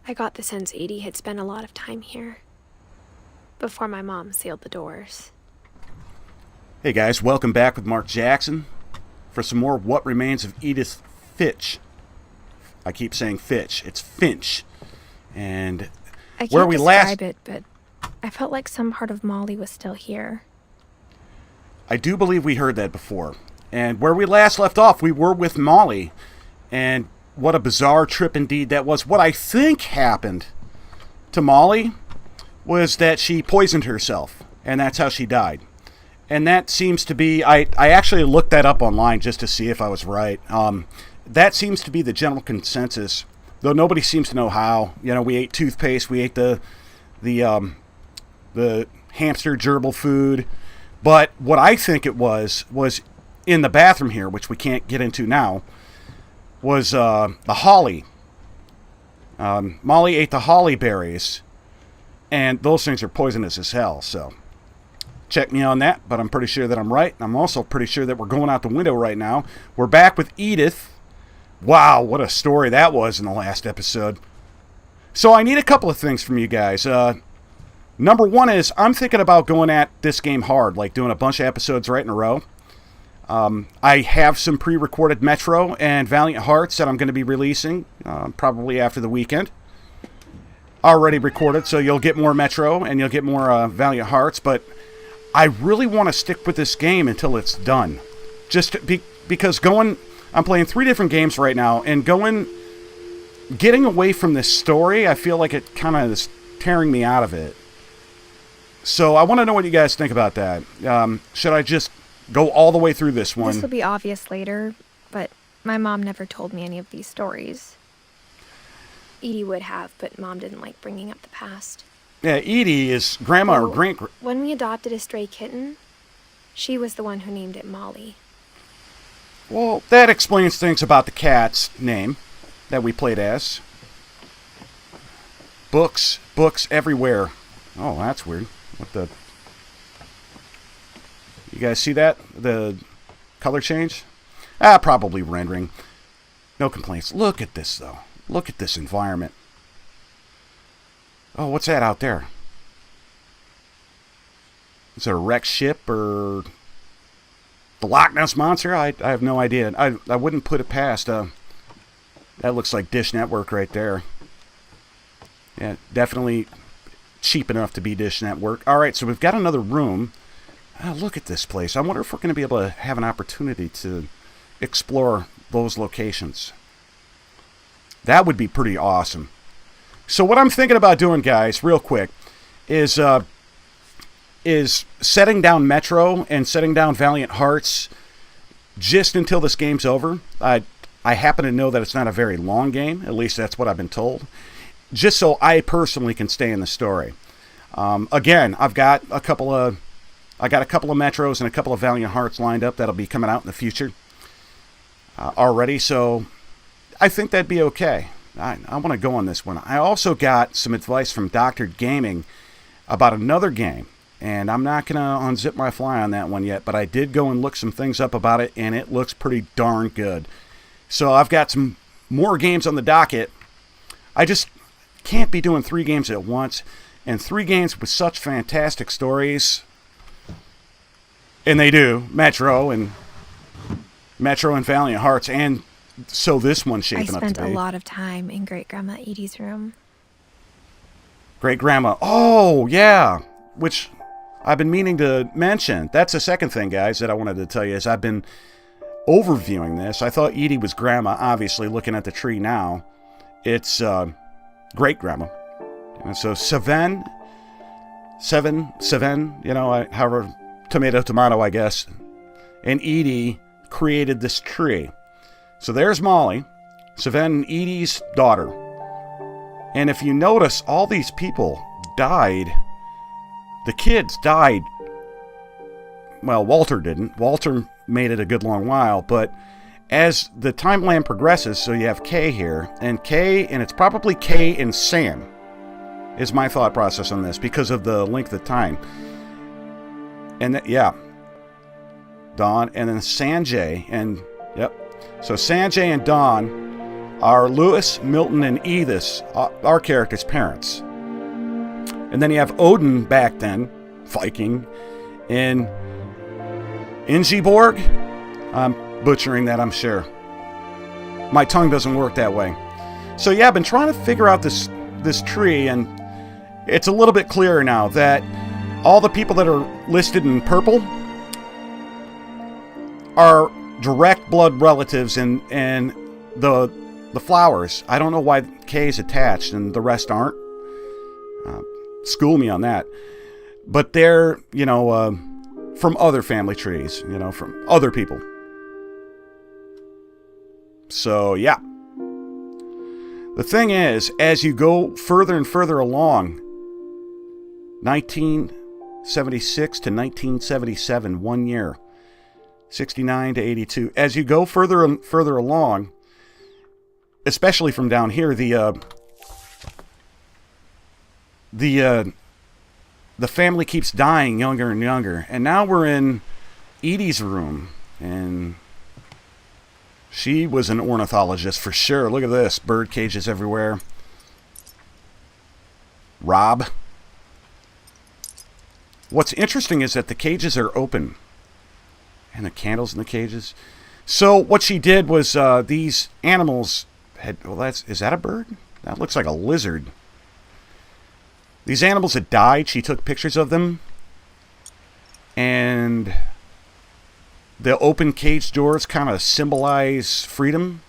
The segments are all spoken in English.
I got the sense Edie had spent a lot of time here before my mom sealed the doors. Hey guys, welcome back with Mark Jackson for some more What Remains of Edith Finch. I keep saying Fitch. It's Finch. And I where can't we describe last... it, but I felt like some part of Molly was still here. I do believe we heard that before. And where we last left off, we were with Molly. And what a bizarre trip indeed that was. What I think happened to Molly was that she poisoned herself. And that's how she died. And that seems to be... I actually looked that up online just to see if I was right. That seems to be the general consensus, though nobody seems to know how. You know, we ate toothpaste, we ate the hamster gerbil food, but what I think it was in the bathroom here, which we can't get into now, was the holly. Molly ate the holly berries, and those things are poisonous as hell, so check me on that, but I'm pretty sure that I'm right. I'm also pretty sure that we're going out the window right now. We're back with Edith. Wow, what a story that was in the last episode. So I need a couple of things from you guys. Number one is I'm thinking about going at this game hard, like doing a bunch of episodes right in a row. I have some pre-recorded Metro and Valiant Hearts that I'm going to be releasing probably after the weekend. Already recorded, so you'll get more Metro and you'll get more Valiant Hearts, but I really want to stick with this game until it's done. Because I'm playing 3 different games right now, and getting away from this story, I feel like it kind of is tearing me out of it. So I want to know what you guys think about that. Should I just go all the way through this one? This will be obvious later, but my mom never told me any of these stories. Edie would have, but Mom didn't like bringing up the past. Yeah, Edie is grandma or great... When we adopted a stray kitten, she was the one who named it Molly. Well, that explains things about the cat's name that we played as. Books everywhere. Oh, that's weird. What the... You guys see that? The color change? Probably rendering. No complaints. Look at this, though. Look at this environment. Oh, what's that out there? Is it a wrecked ship or... the Loch Ness Monster? I have no idea. I wouldn't put it past. That looks like Dish Network right there. Yeah, definitely cheap enough to be Dish Network. All right, so we've got another room. Look at this place. I wonder if we're going to be able to have an opportunity to explore those locations. That would be pretty awesome. So what I'm thinking about doing, guys, real quick, is setting down Metro and setting down Valiant Hearts just until this game's over. I happen to know that it's not a very long game. At least that's what I've been told. Just so I personally can stay in the story. Again, I've got a couple of Metros and a couple of Valiant Hearts lined up that'll be coming out in the future already. So I think that'd be okay. I want to go on this one. I also got some advice from Dr. Gaming about another game. And I'm not going to unzip my fly on that one yet, but I did go and look some things up about it, and it looks pretty darn good. So I've got some more games on the docket. I just can't be doing 3 games at once, and 3 games with such fantastic stories. And they do, Metro and Valiant Hearts, and so this one's shaping up to be. I spent a lot of time in Great-Grandma Edie's room. Great-Grandma, oh, yeah, which... I've been meaning to mention. That's the second thing, guys, that I wanted to tell you is I've been overviewing this. I thought Edie was Grandma, obviously, looking at the tree now. It's Great-Grandma. And so Seven, you know, however, tomato, I guess. And Edie created this tree. So there's Molly, Seven and Edie's daughter. And if you notice, all these people died... The kids died. Well, Walter didn't. Walter made it a good long while, but as the timeline progresses, so you have Kay here, and it's probably Kay and Sam, is my thought process on this, because of the length of time. And yeah. Dawn, and then Sanjay, and yep. So Sanjay and Dawn are Lewis, Milton, and Edith, our characters' parents. And then you have Odin back then, Viking, in Ingeborg. I'm butchering that, I'm sure. My tongue doesn't work that way. So yeah, I've been trying to figure out this tree, and it's a little bit clearer now that all the people that are listed in purple are direct blood relatives, and the flowers. I don't know why K is attached and the rest aren't. School me on that. But they're, from other family trees, from other people. So, yeah. The thing is, as you go further and further along, 1976 to 1977, 1 year, 69 to 82. As you go further and further along, especially from down here, the family keeps dying younger and younger. And now we're in Edie's room, and she was an ornithologist for sure. Look at this. Bird cages everywhere. Rob. What's interesting is that the cages are open. And the candles in the cages. So what she did was these animals had... Well, is that a bird? That looks like a lizard. These animals had died. She took pictures of them. And the open cage doors kind of symbolize freedom.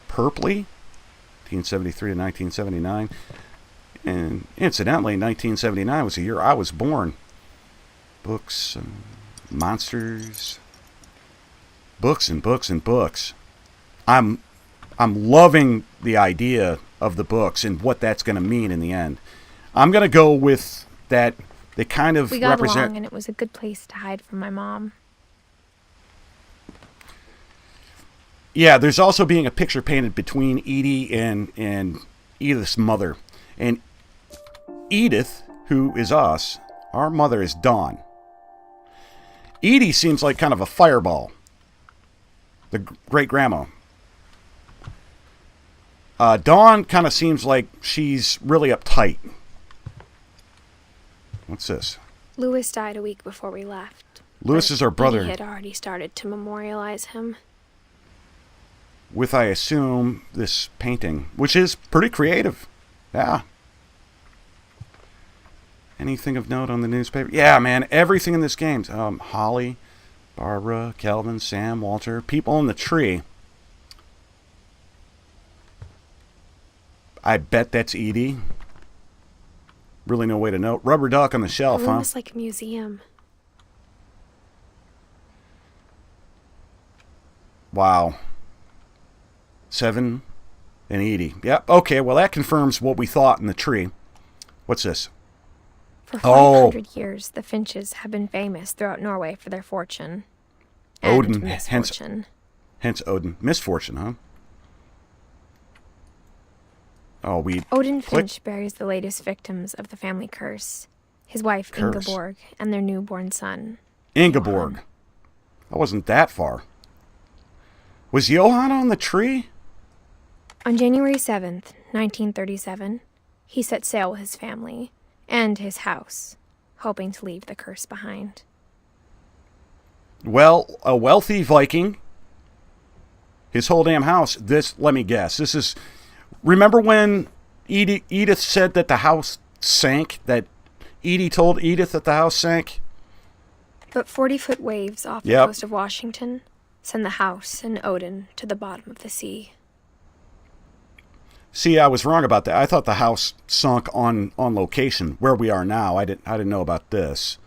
Purpley. 1973 to 1979. And incidentally, 1979 was the year I was born. Books and monsters. Books and books and books. I'm loving the idea of the books and what that's going to mean in the end. I'm going to go with that. They kind of we got represent... along, and it was a good place to hide from my mom. Yeah, there's also being a picture painted between Edie and Edith's mother. And Edith, who is us, our mother is Dawn. Edie seems like kind of a fireball. The great-grandma. Dawn kind of seems like she's really uptight. What's this? Lewis died a week before we left. Lewis is our brother. He had already started to memorialize him. With, I assume, this painting, which is pretty creative. Yeah. Anything of note on the newspaper? Yeah, man, everything in this game. Holly, Barbara, Kelvin, Sam, Walter, people in the tree. I bet that's Edie. Really no way to know. Rubber duck on the shelf, The room huh? was like a museum. Wow. 7 and Edie. Yep. Okay, well, that confirms what we thought in the tree. What's this? For 500 years, the Finches have been famous throughout Norway for their fortune. And Odin, misfortune. Hence Odin. Misfortune, huh? Oh, Odin Finch buries the latest victims of the family curse. His wife, Ingeborg, and their newborn son. Ingeborg. Johan. I wasn't that far. Was Johan on the tree? On January 7th, 1937, he set sail with his family and his house, hoping to leave the curse behind. Well, a wealthy Viking. His whole damn house. Let me guess. This is... Remember when Edith said that the house sank? That Edie told Edith that the house sank? But 40-foot waves off the coast of Washington send the house and Odin to the bottom of the sea. See, I was wrong about that. I thought the house sunk on location, where we are now. I didn't know about this.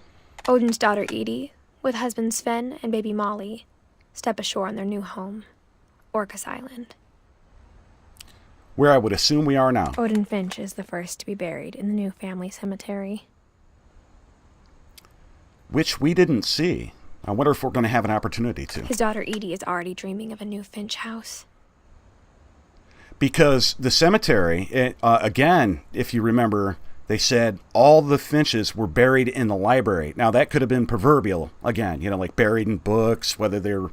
Odin's daughter Edie, with husband Sven and baby Molly, step ashore on their new home, Orcas Island. Where I would assume we are now. Odin Finch is the first to be buried in the new family cemetery. Which we didn't see. I wonder if we're going to have an opportunity to. His daughter Edie is already dreaming of a new Finch house. Because the cemetery, again, if you remember, they said all the Finches were buried in the library. Now, that could have been proverbial, again, like buried in books, whether they're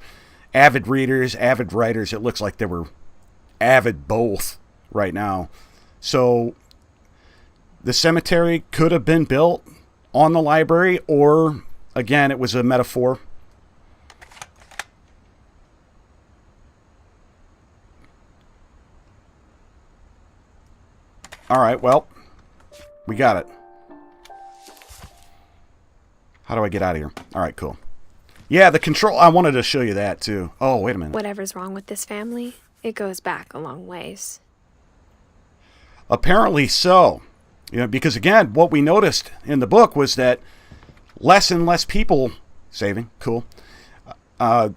avid readers, avid writers. It looks like they were avid both right now. So the cemetery could have been built on the library, or again, it was a metaphor. All right, well, we got it. How do I get out of here? All right, cool. Yeah, the control, I wanted to show you that too. Oh, wait a minute. Whatever's wrong with this family, it goes back a long ways. Apparently so. You know, because again, what we noticed in the book was that less and less people saving, cool. The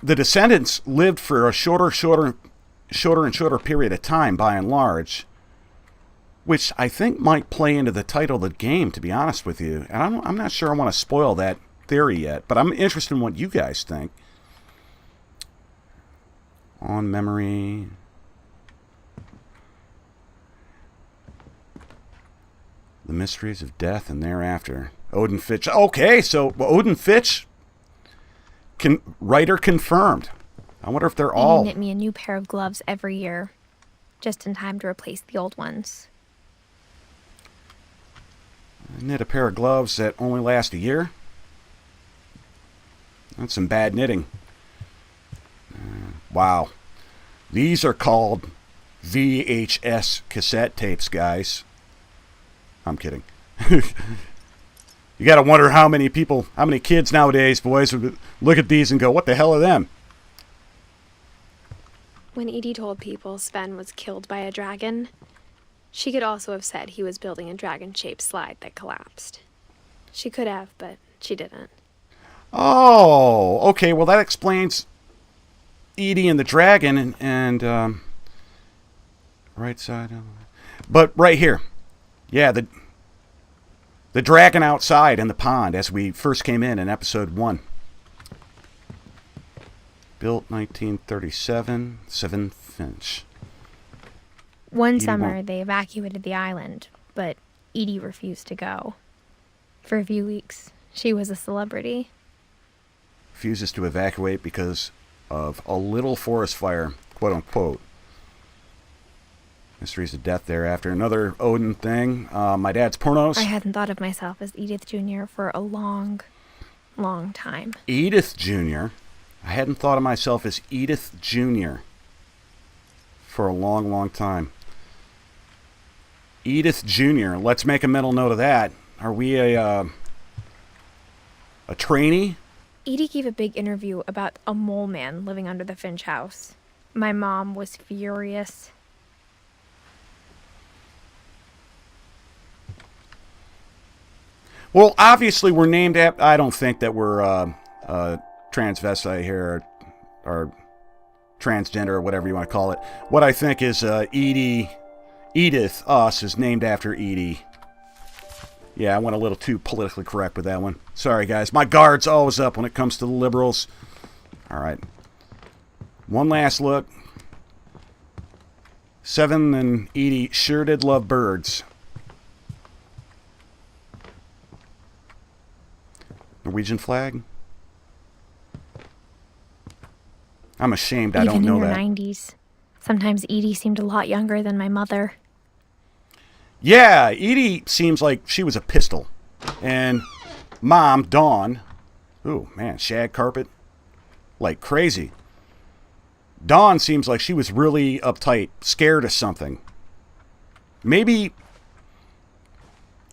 descendants lived for a shorter and shorter period of time by and large, which I think might play into the title of the game, to be honest with you. And I'm not sure I want to spoil that theory yet, but I'm interested in what you guys think. On memory. The mysteries of death and thereafter. Odin Finch. Okay, so Odin Finch, writer confirmed. I wonder if they're all... He knit me a new pair of gloves every year, just in time to replace the old ones. I knit a pair of gloves that only last a year? That's some bad knitting. Wow. These are called VHS cassette tapes, guys. I'm kidding. You got to wonder how many kids nowadays, boys, would look at these and go, what the hell are them? When Edie told people Sven was killed by a dragon, she could also have said he was building a dragon-shaped slide that collapsed. She could have, but she didn't. Oh, okay. Well, that explains Edie and the dragon and right side. But right here. Yeah, the dragon outside in the pond as we first came in episode 1. Built 1937, 7 Finch. One summer, they evacuated the island, but Edie refused to go. For a few weeks, she was a celebrity. Refuses to evacuate because of a little forest fire, quote unquote. Mysteries of death thereafter. Another Odin thing. My dad's pornos. I hadn't thought of myself as Edith Jr. for a long, long time. Edith Jr. I hadn't thought of myself as Edith Jr. for a long, long time. Edith Jr. Let's make a mental note of that. Are we a trainee? Edie gave a big interview about a mole man living under the Finch house. My mom was furious. Well, obviously we're named after... I don't think that we're transvestite here or transgender or whatever you want to call it. What I think is Edith, us, is named after Edie. Yeah, I went a little too politically correct with that one. Sorry, guys. My guard's always up when it comes to the liberals. All right. One last look. 7 and Edie sure did love birds. Norwegian flag? I'm ashamed I don't know that. Even in her 90s. Sometimes Edie seemed a lot younger than my mother. Yeah, Edie seems like she was a pistol. And Mom, Dawn, ooh, man, shag carpet, like crazy. Dawn seems like she was really uptight, scared of something. Maybe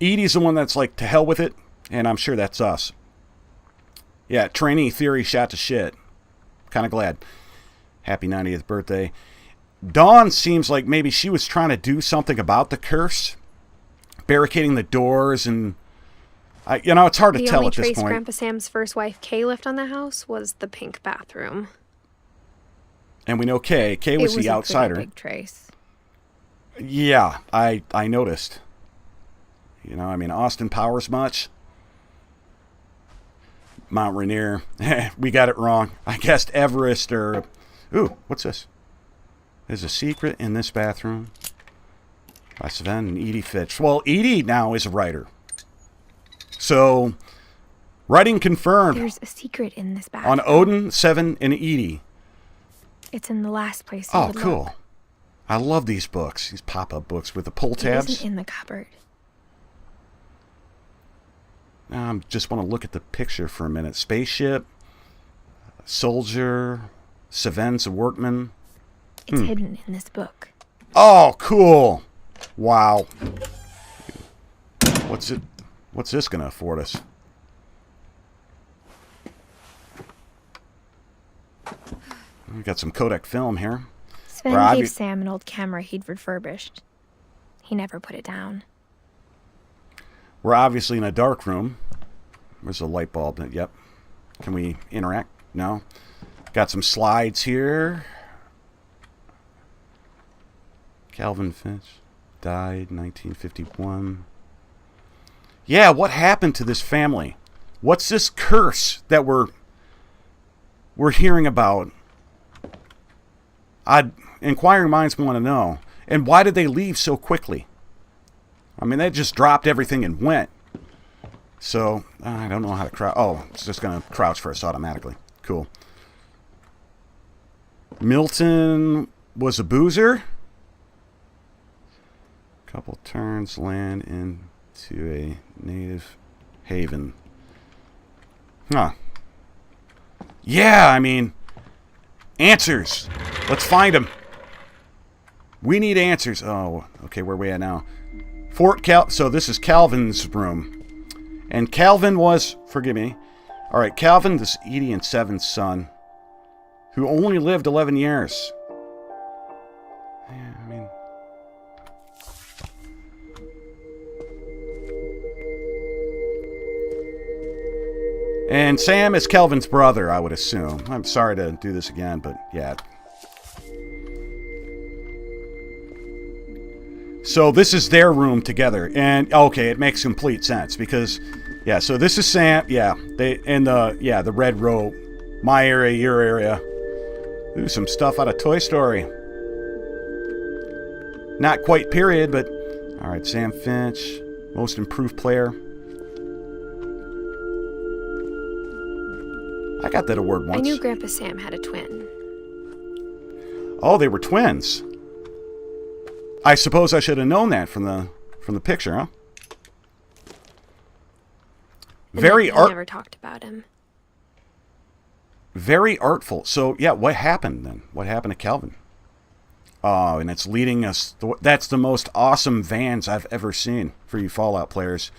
Edie's the one that's like, to hell with it, and I'm sure that's us. Yeah, trainee theory shot to shit. Kind of glad. Happy 90th birthday. Dawn seems like maybe she was trying to do something about the curse. Barricading the doors and... it's hard to tell at this point. The only trace Grandpa Sam's first wife, Kay, left on the house was the pink bathroom. And we know Kay. Kay was the outsider. It was a pretty big trace. Yeah, I noticed. Austin Powers much? Mount Rainier. We got it wrong. I guessed Everest or... Ooh, what's this? There's a secret in this bathroom. By Sven and Edie Finch. Well, Edie now is a writer. So, Writing confirmed. There's a secret in this bag. On Odin, Seven, and Edie. It's in the last place you Oh, would cool. look. I love these books. These pop-up books with the pull It tabs. isn't in the cupboard. I just want to look at the picture for a minute. Spaceship, soldier, Seven's a workman. It's hidden in this book. Oh, cool. Wow. What's this going to afford us? We got some Kodak film here. Sven gave Sam an old camera he'd refurbished. He never put it down. We're obviously in a dark room. There's a light bulb. Yep. Can we interact? No. Got some slides here. Calvin Finch died 1951. Yeah, what happened to this family? What's this curse that we're hearing about? Inquiring minds want to know. And why did they leave so quickly? I mean, they just dropped everything and went. So, I don't know how to crouch. Oh, it's just going to crouch for us automatically. Cool. Milton was a boozer. Couple turns, land into a native haven. Huh. Yeah, I mean, answers. Let's find them. We need answers. Oh, okay, where are we at now? So this is Calvin's room. And Calvin was, forgive me. All right, Calvin, this Edie and Seven's son, who only lived 11 years. Yeah, I mean. And Sam is Calvin's brother, I would assume. I'm sorry to do this again, but yeah. So this is their room together, and okay, it makes complete sense because, yeah. So this is Sam, yeah. The red row, my area, your area. Ooh, some stuff out of Toy Story. Not quite period, but all right. Sam Finch, most improved player. I got that award once. I knew Grandpa Sam had a twin. Oh, they were twins. I suppose I should have known that from the picture, huh? He never talked about him. Very artful. So, yeah, what happened then? What happened to Calvin? Oh, and it's leading us... That's the most awesome vans I've ever seen for you Fallout players.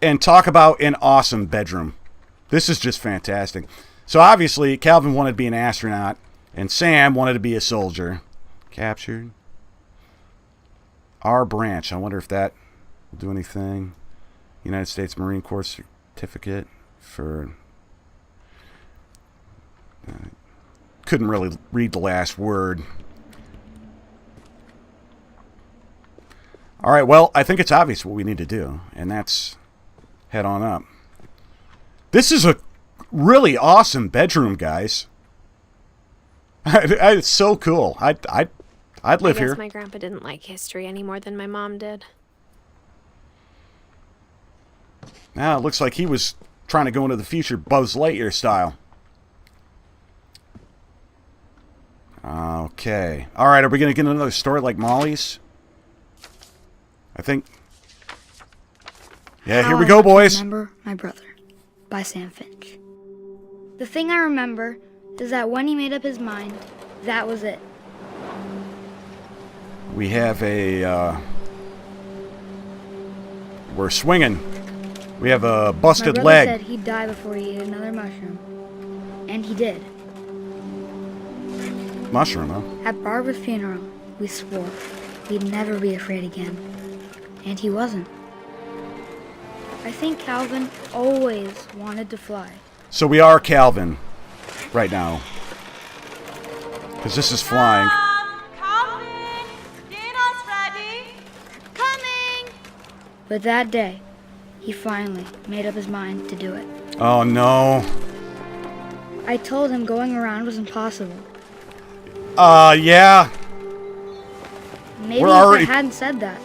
And talk about an awesome bedroom. This is just fantastic. So, obviously, Calvin wanted to be an astronaut, and Sam wanted to be a soldier. Captured. Our branch. I wonder if that will do anything. United States Marine Corps certificate for... couldn't really read the last word. All right, well, I think it's obvious what we need to do, and that's head on up. This is a really awesome bedroom, guys. It's so cool. I'd live here. I guess my grandpa didn't like history any more than my mom did. Now it looks like he was trying to go into the future Buzz Lightyear style. Okay. All right, are we going to get another story like Molly's? I think... Yeah, here we go, boys. Remember My Brother by Sam Finch. The thing I remember is that when he made up his mind, that was it. We have a... we're swinging. We have a busted My brother leg. said he'd die before he ate another mushroom. And he did. Mushroom, huh? At Barbara's funeral, we swore we'd never be afraid again. And he wasn't. I think Calvin always wanted to fly. So we are Calvin right now. Because this is flying. Calvin, dinner's ready. Coming. But that day, he finally made up his mind to do it. Oh, no. I told him going around was impossible. Yeah. Maybe We're if already- I hadn't said that.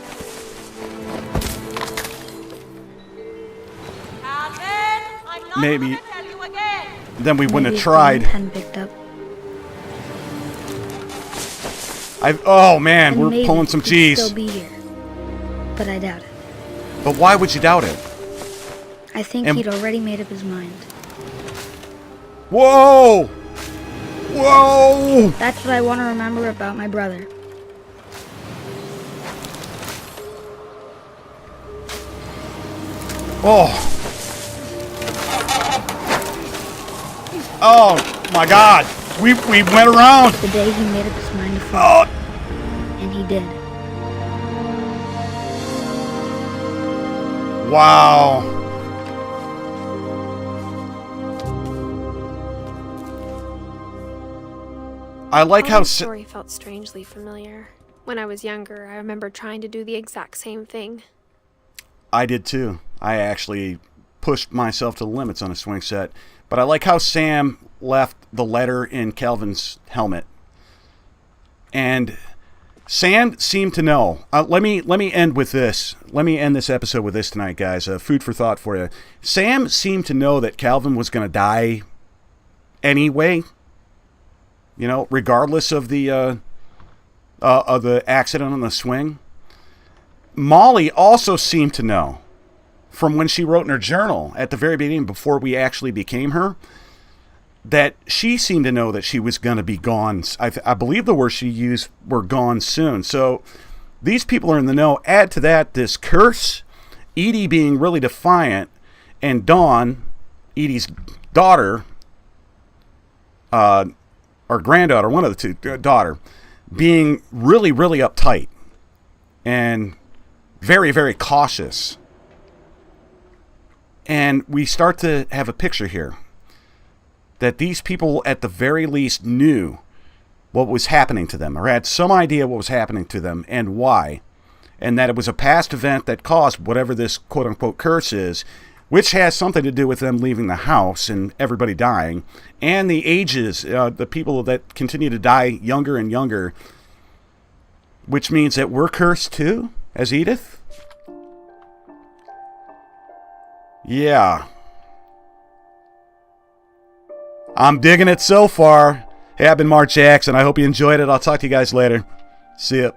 Not maybe gonna tell you again. then we wouldn't Maybe have if tried. the wind hadn't picked up. Oh man, And we're maybe pulling some he'd cheese. still be here. But I doubt it. But why would you doubt it? I think And- he'd already made up his mind. Whoa! Whoa! That's what I want to remember about my brother. Oh. Oh my God! We went around. The day he made up his mind to fight. Oh. And he did. Wow. I like how That story felt strangely familiar. When I was younger, I remember trying to do the exact same thing. I did too. I actually pushed myself to the limits on a swing set. But I like how Sam left the letter in Calvin's helmet. And Sam seemed to know. Let me end with this. Let me end this episode with this tonight, guys. Food for thought for you. Sam seemed to know that Calvin was going to die anyway. You know, regardless of the accident on the swing. Molly also seemed to know, from when she wrote in her journal at the very beginning, before we actually became her, that she seemed to know that she was going to be gone. I believe the words she used were gone soon. So these people are in the know. Add to that this curse, Edie being really defiant, and Dawn, Edie's daughter, or granddaughter, one of the two, daughter, being really, really uptight and very, very cautious. And we start to have a picture here that these people at the very least knew what was happening to them, or had some idea what was happening to them and why, and that it was a past event that caused whatever this quote-unquote curse is, which has something to do with them leaving the house and everybody dying, and the ages, the people that continue to die younger and younger, which means that we're cursed too, as Edith? Yeah. I'm digging it so far. Hey, I've been Mark Jackson. I hope you enjoyed it. I'll talk to you guys later. See ya.